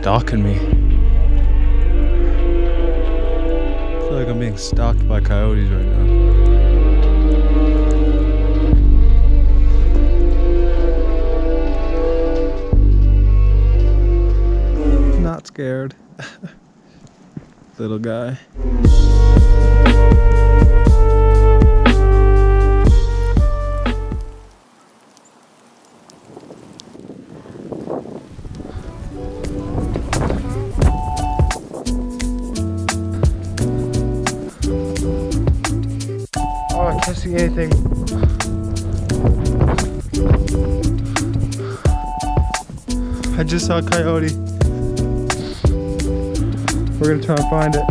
stalking me. I feel like I'm being stalked by coyotes right now. Not scared. Little guy. Oh, I can't see anything. I just saw a coyote. We're gonna try and find it.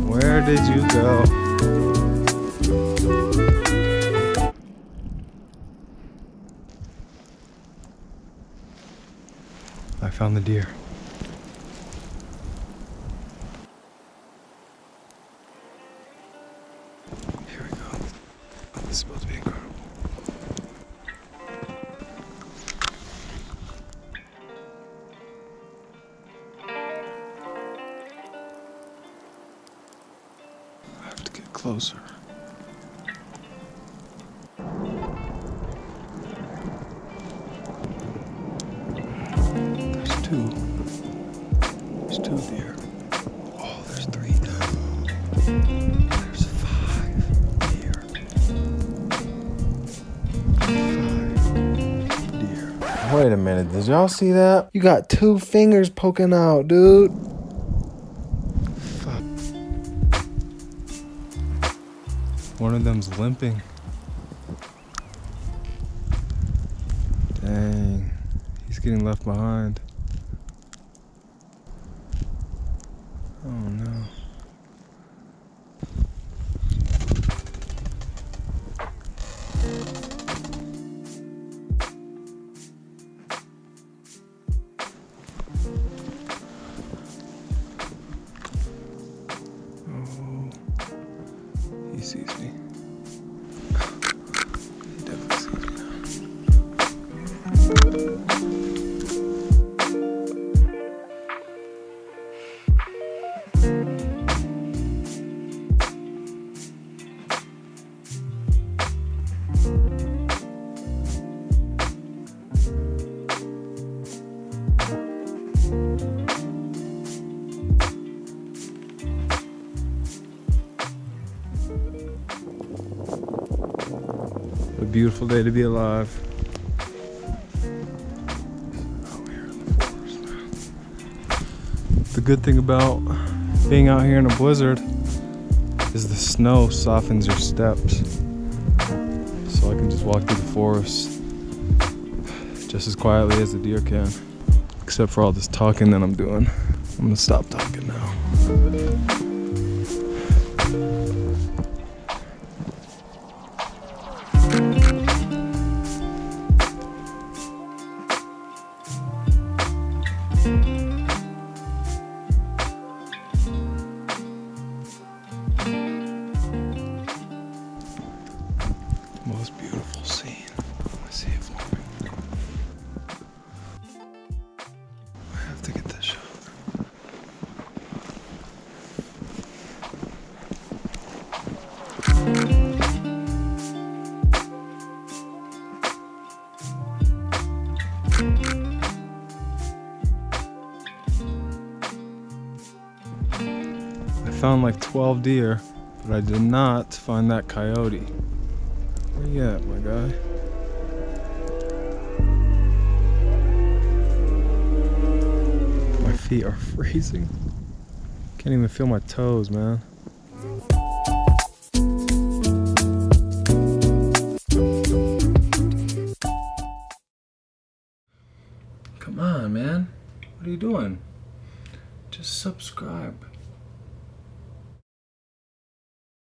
Where did you go? I found the deer. Here we go. This is supposed to be incredible. I have to get closer. There's two. There's two deer. Oh, there's three now. There's 5 deer. 5 deer. Wait a minute, did y'all see that? You got 2 fingers poking out, dude. Fuck. One of them's limping. Dang, he's getting left behind. Oh no. Oh, he sees me. He definitely sees me now. A beautiful day to be alive. Out here in the forest, man. The good thing about being out here in a blizzard is the snow softens your steps. So I can just walk through the forest just as quietly as the deer can. Except for all this talking that I'm doing. I'm gonna stop talking now. Most beautiful scene. I see it forming. I have to get this shot. I found like 12 deer, but I did not find that coyote. Where you at, my guy? My feet are freezing. Can't even feel my toes, man. Come on, man. What are you doing? Just subscribe.